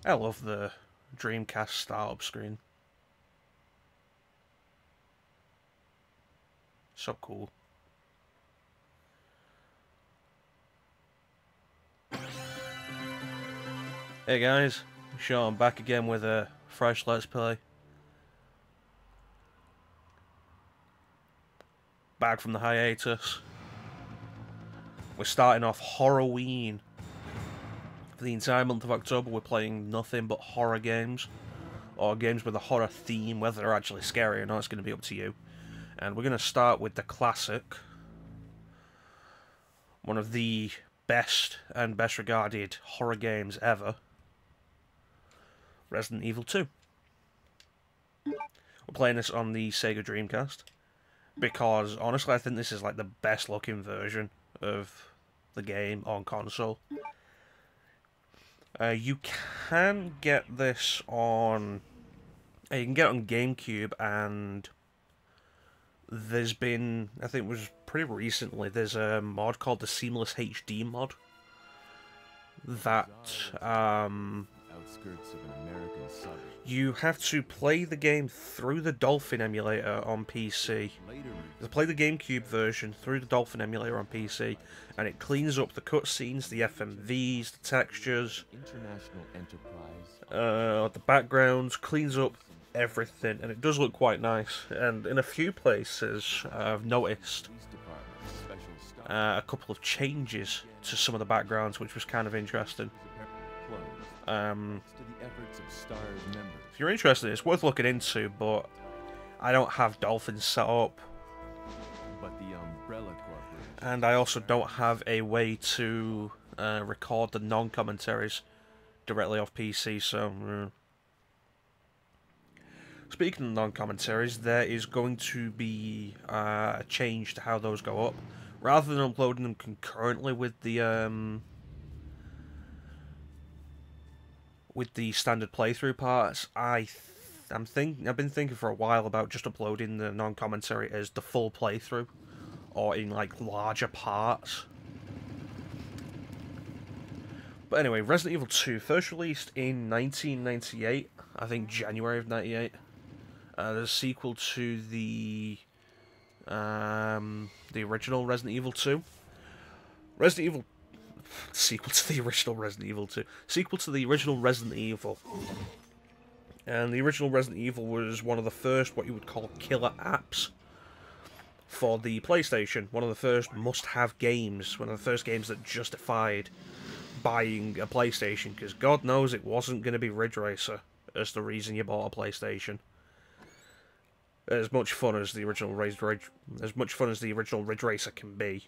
I love the Dreamcast startup screen. So cool. Hey guys, Shaun back again with a fresh Let's Play. Back from the hiatus. We're starting off Horrorween. For the entire month of October we're playing nothing but horror games. Or games with a horror theme, whether they're actually scary or not, it's going to be up to you. And we're going to start with the classic. One of the best and best regarded horror games ever. Resident Evil 2. We're playing this on the Sega Dreamcast. Because, honestly, I think this is like the best looking version of the game on console. You can get this on... You can get it on GameCube, and there's been, I think it was pretty recently, there's a mod called the Seamless HD mod that outskirts of an American suburb. You have to play the game through the Dolphin emulator on PC. You play the GameCube version through the Dolphin emulator on PC, and it cleans up the cutscenes, the FMVs, the textures, International Enterprise, the backgrounds, cleans up everything, and it does look quite nice. And in a few places I've noticed a couple of changes to some of the backgrounds, which was kind of interesting. If you're interested, it's worth looking into, but I don't have Dolphin set up, and I also don't have a way to record the non-commentaries directly off PC, so... Speaking of non-commentaries, there is going to be a change to how those go up. Rather than uploading them concurrently with the standard playthrough parts, I've been thinking for a while about just uploading the non-commentary as the full playthrough, or in like larger parts. But anyway, Resident Evil 2, first released in 1998, I think January of 98. The sequel to the original Resident Evil 2. Sequel to the original Resident Evil 2. Sequel to the original Resident Evil. And the original Resident Evil was one of the first, what you would call, killer apps for the PlayStation. One of the first must-have games. One of the first games that justified buying a PlayStation, because God knows it wasn't going to be Ridge Racer as the reason you bought a PlayStation. As much fun as the original Ridge Racer can be.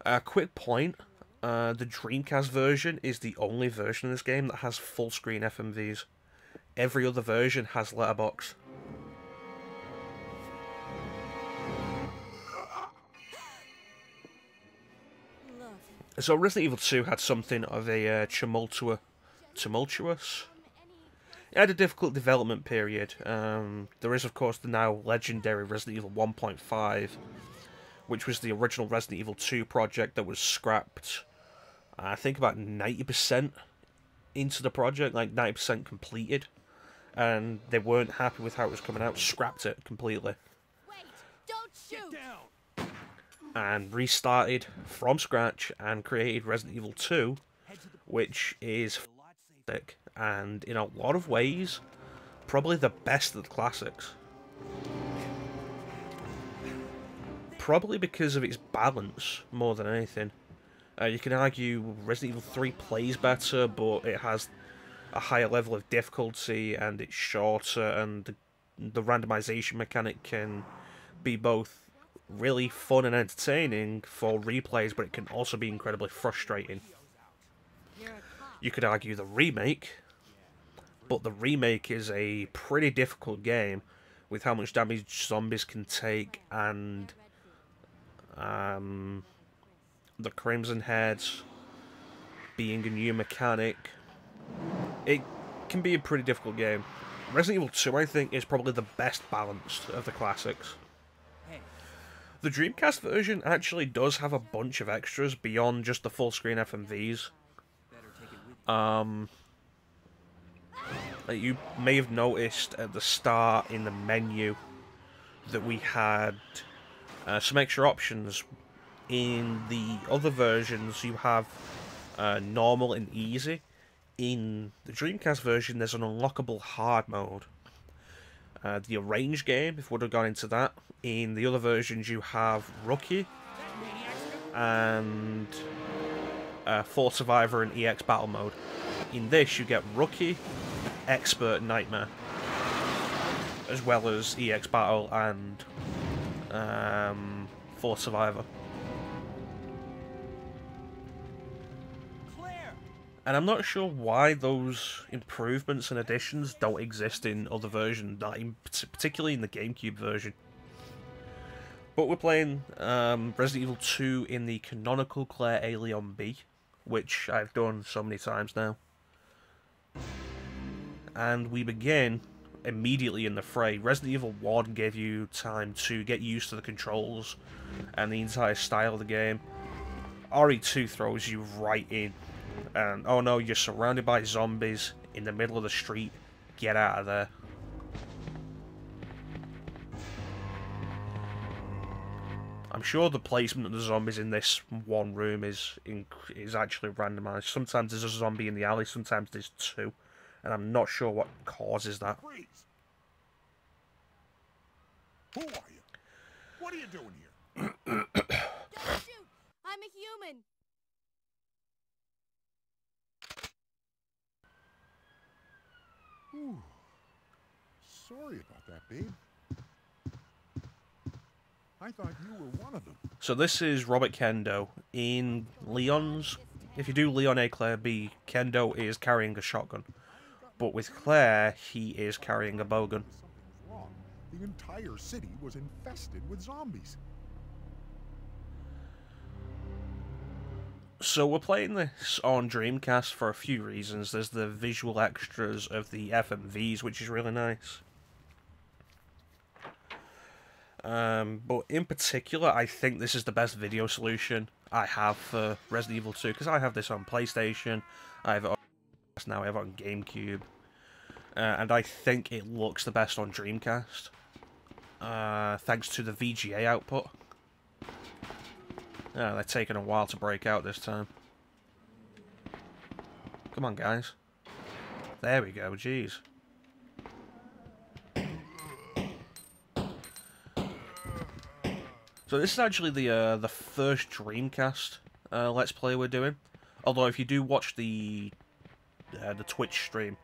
A quick point: the Dreamcast version is the only version of this game that has full screen FMVs. Every other version has letterbox. So Resident Evil 2 had something of a tumultuous. It had a difficult development period. There is, of course, the now legendary Resident Evil 1.5, which was the original Resident Evil 2 project that was scrapped, I think, about 90% into the project, like 90% completed, and they weren't happy with how it was coming out, scrapped it completely. Wait, don't shoot! And restarted from scratch and created Resident Evil 2, which is fantastic. And in a lot of ways, probably the best of the classics. Probably because of its balance, more than anything. You can argue Resident Evil 3 plays better, but it has a higher level of difficulty, and it's shorter, and the randomization mechanic can be both really fun and entertaining for replays, but it can also be incredibly frustrating. You could argue the remake, but the remake is a pretty difficult game with how much damage zombies can take, and the Crimson Heads being a new mechanic. It can be a pretty difficult game. Resident Evil 2, I think, is probably the best balanced of the classics. The Dreamcast version actually does have a bunch of extras beyond just the full screen FMVs. You may have noticed at the start in the menu that we had some extra options. In the other versions, you have normal and easy. In the Dreamcast version, there's an unlockable hard mode. The arrange game, if we would have gone into that. In the other versions, you have Rookie and Full Survivor and EX Battle Mode. In this, you get Rookie, Expert, Nightmare, as well as EX Battle and Full Survivor. And I'm not sure why those improvements and additions don't exist in other versions, particularly in the GameCube version. But we're playing Resident Evil 2 in the canonical Claire A. Leon B, which I've done so many times now. And we begin immediately in the fray. Resident Evil 1 gave you time to get used to the controls and the entire style of the game. RE2 throws you right in. And oh no, you're surrounded by zombies in the middle of the street. Get out of there. I'm sure the placement of the zombies in this one room is actually randomized. Sometimes there's a zombie in the alley, sometimes there's two. And I'm not sure what causes that. Freeze. Who are you? What are you doing here? Don't shoot! I'm a human! Ooh. Sorry about that, babe. I thought you were one of them. So this is Robert Kendo. In Leon's, if you do Leon A, Claire B, Kendo is carrying a shotgun. But with Claire, he is carrying a bowgun. Something was wrong. The entire city was infested with zombies. So we're playing this on Dreamcast for a few reasons. There's the visual extras of the FMVs, which is really nice. But in particular, I think this is the best video solution I have for Resident Evil 2, because I have this on PlayStation, I have it on now, I have it on GameCube, and I think it looks the best on Dreamcast, thanks to the VGA output. They're taking a while to break out this time. Come on, guys. There we go, jeez. So this is actually the first Dreamcast Let's Play we're doing. Although if you do watch the Twitch stream,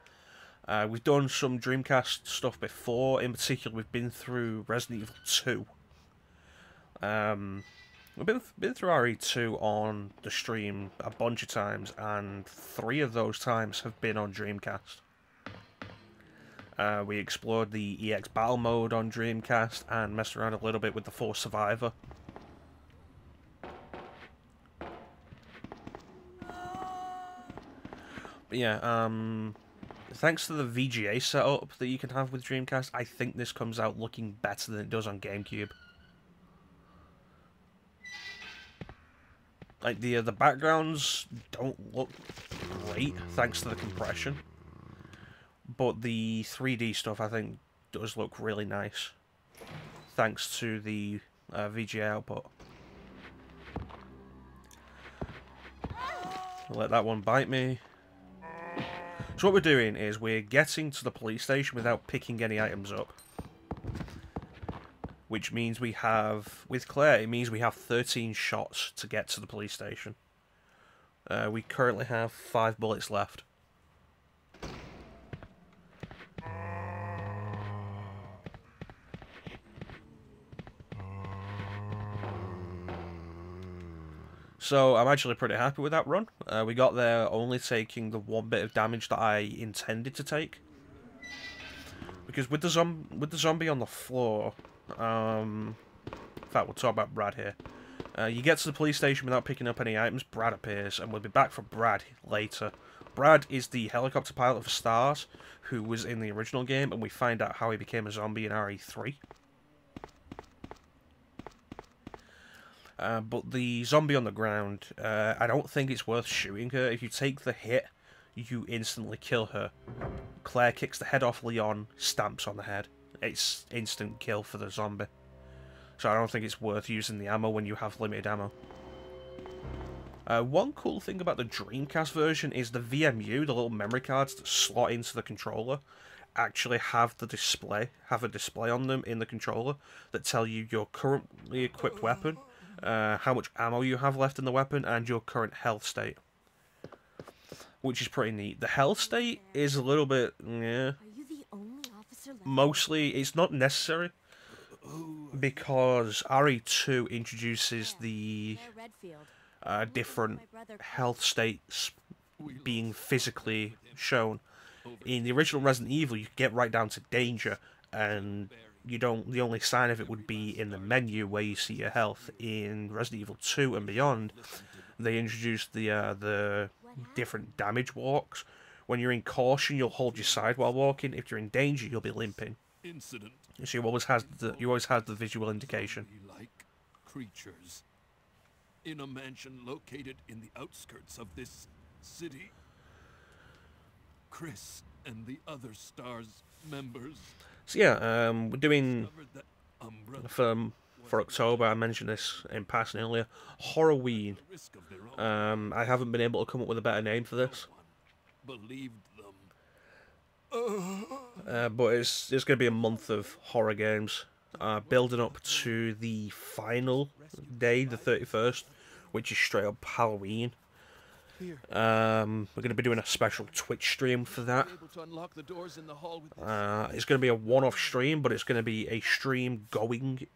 we've done some Dreamcast stuff before. In particular, we've been through Resident Evil 2. We've been through RE2 on the stream a bunch of times, and 3 of those times have been on Dreamcast. We explored the EX Battle Mode on Dreamcast and messed around a little bit with the Full Survivor. But yeah, thanks to the VGA setup that you can have with Dreamcast, I think this comes out looking better than it does on GameCube. Like, the backgrounds don't look great, thanks to the compression. But the 3D stuff, I think, does look really nice, thanks to the VGA output. I'll let that one bite me. So what we're doing is we're getting to the police station without picking any items up. Which means we have, with Claire, it means we have 13 shots to get to the police station. We currently have 5 bullets left. So I'm actually pretty happy with that run. We got there only taking the 1 bit of damage that I intended to take. Because with the zombie on the floor, in fact, we'll talk about Brad here. You get to the police station without picking up any items, Brad appears, and we'll be back for Brad later. Brad is the helicopter pilot for STARS, who was in the original game, and we find out how he became a zombie in RE3. But the zombie on the ground, I don't think it's worth shooting her. If you take the hit, you instantly kill her. Claire kicks the head off Leon, stamps on the head. It's instant kill for the zombie. So I don't think it's worth using the ammo when you have limited ammo. One cool thing about the Dreamcast version is the VMU, the little memory cards that slot into the controller, actually have a display on them in the controller that tell you your currently equipped weapon, how much ammo you have left in the weapon, and your current health state. Which is pretty neat. The health state is a little bit, yeah. Are you the only officer left? Mostly, it's not necessary, because RE2 introduces the Claire Redfield. different health states being physically shown. In the original Resident Evil, you could get right down to danger, and the only sign of it would be in the menu where you see your health. In Resident Evil 2 and beyond, they introduced the different damage walks. When you're in caution, you'll hold your side while walking. If you're in danger, you'll be limping. Incident. So you always have the visual indication. Like creatures in a mansion located in the outskirts of this city. Chris and the other STARS members So yeah, we're doing discovered that Umbrella for October. I mentioned this in passing earlier. Horrorween. risk of their own. I haven't been able to come up with a better name for this, Believed them. but it's going to be a month of horror games, building up to the final day, the 31st, which is straight up Halloween. We're going to be doing a special Twitch stream for that. Able to unlock the doors in the hall with It's going to be a one-off stream, but it's going to be a stream going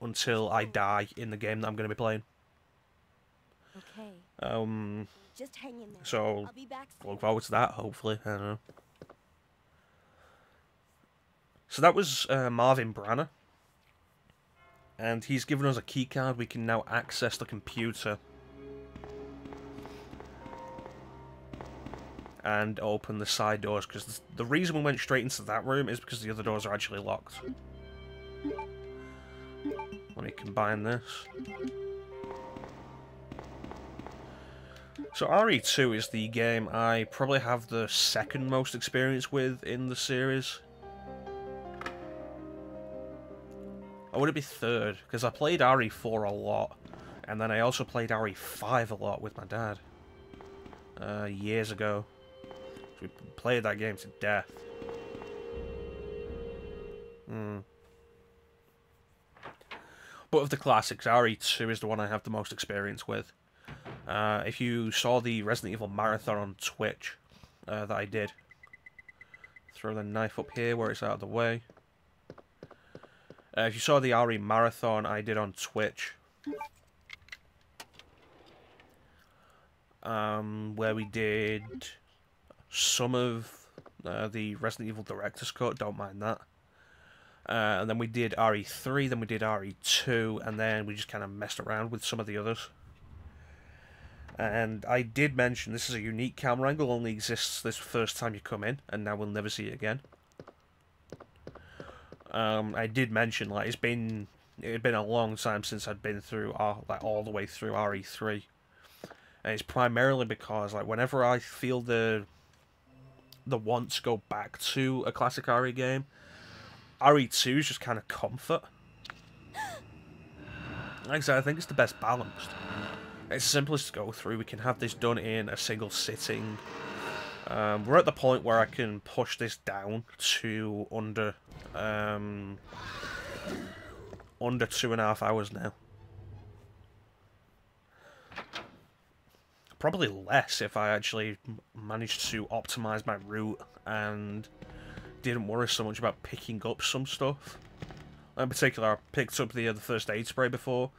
until I die in the game that I'm going to be playing. Okay. Just hang in there. So I'll be back soon. look forward to that, hopefully. I don't know. So that was Marvin Branner. And he's given us a keycard. We can now access the computer. And open the side doors, because the reason we went straight into that room is because the other doors are actually locked. Let me combine this. So RE2 is the game I probably have the second most experience with in the series. Or would it be third? Because I played RE4 a lot, and then I also played RE5 a lot with my dad. Years ago. We played that game to death. But of the classics, RE2 is the one I have the most experience with. If you saw the Resident Evil Marathon on Twitch that I did, throw the knife up here where it's out of the way. If you saw the RE Marathon I did on Twitch, where we did some of the Resident Evil Director's Cut, don't mind that. And then we did RE3, then we did RE2, and then we just kind of messed around with some of the others. And I did mention this is a unique camera angle, only exists this first time you come in, and now we'll never see it again. I did mention like it had been a long time since I'd been through all the way through RE3, and it's primarily because like whenever I feel the want to go back to a classic RE game, RE2 is just kind of comfort. Like I said, I think it's the best balanced. It's the simplest to go through. We can have this done in a single sitting. We're at the point where I can push this down to under 2.5 hours now. Probably less if I actually managed to optimize my route and didn't worry so much about picking up some stuff. In particular, I picked up the first aid spray before.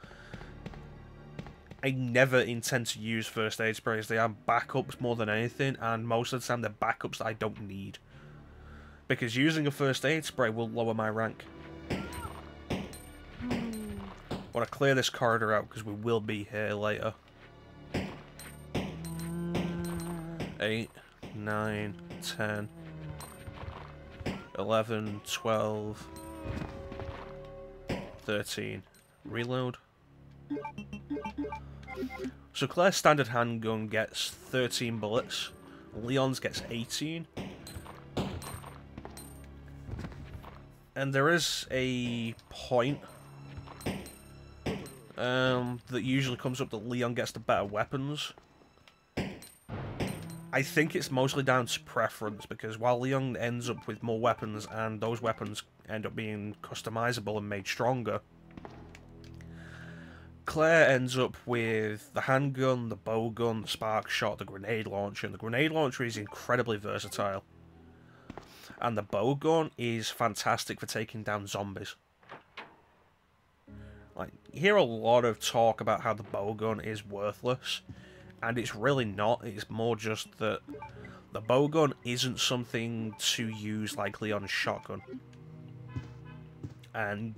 I never intend to use first aid sprays. They are backups more than anything, and most of the time they're backups that I don't need. Because using a first aid spray will lower my rank. I want to clear this corridor out because we will be here later. 8, 9, 10, 11, 12, 13. Reload. So Claire's standard handgun gets 13 bullets, Leon's gets 18. And there is a point that usually comes up that Leon gets the better weapons. I think it's mostly down to preference, because while Leon ends up with more weapons and those weapons end up being customizable and made stronger, Claire ends up with the handgun, the bow gun, the spark shot, the grenade launcher, and the grenade launcher is incredibly versatile. And the bow gun is fantastic for taking down zombies. Like, you hear a lot of talk about how the bow gun is worthless, and it's really not. It's more just that the bow gun isn't something to use like Leon's shotgun. And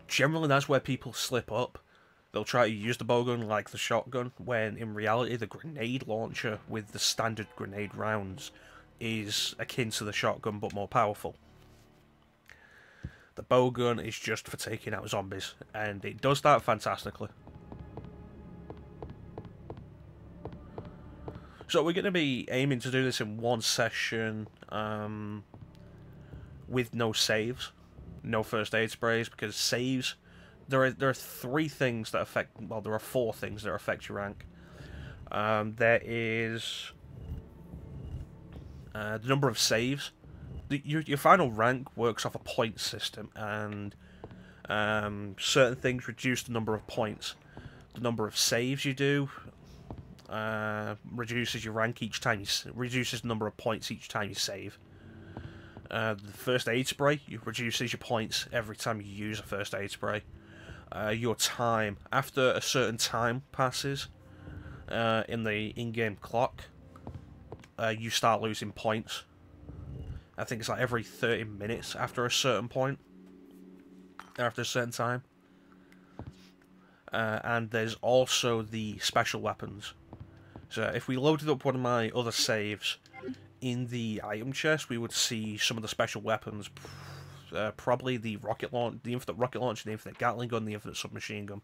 generally that's where people slip up. They'll try to use the bow gun like the shotgun, when in reality the grenade launcher with the standard grenade rounds is akin to the shotgun but more powerful. The bow gun is just for taking out zombies, and it does that fantastically. So we're going to be aiming to do this in one session with no saves, no first aid sprays, because saves, there are 3 things that affect, well, there are 4 things that affect your rank. There is the number of saves. Your final rank works off a point system, and certain things reduce the number of points. The number of saves you do reduces your rank each time reduces the number of points each time you save. The first aid spray reduces your points every time you use a first aid spray. Your time, after a certain time passes in the in-game clock, you start losing points. I think it's like every 30 minutes after a certain point, after a certain time. And there's also the special weapons. So if we loaded up one of my other saves in the item chest, we would see some of the special weapons. Probably the rocket launch, the infinite rocket launcher, the infinite Gatling gun, the infinite submachine gun.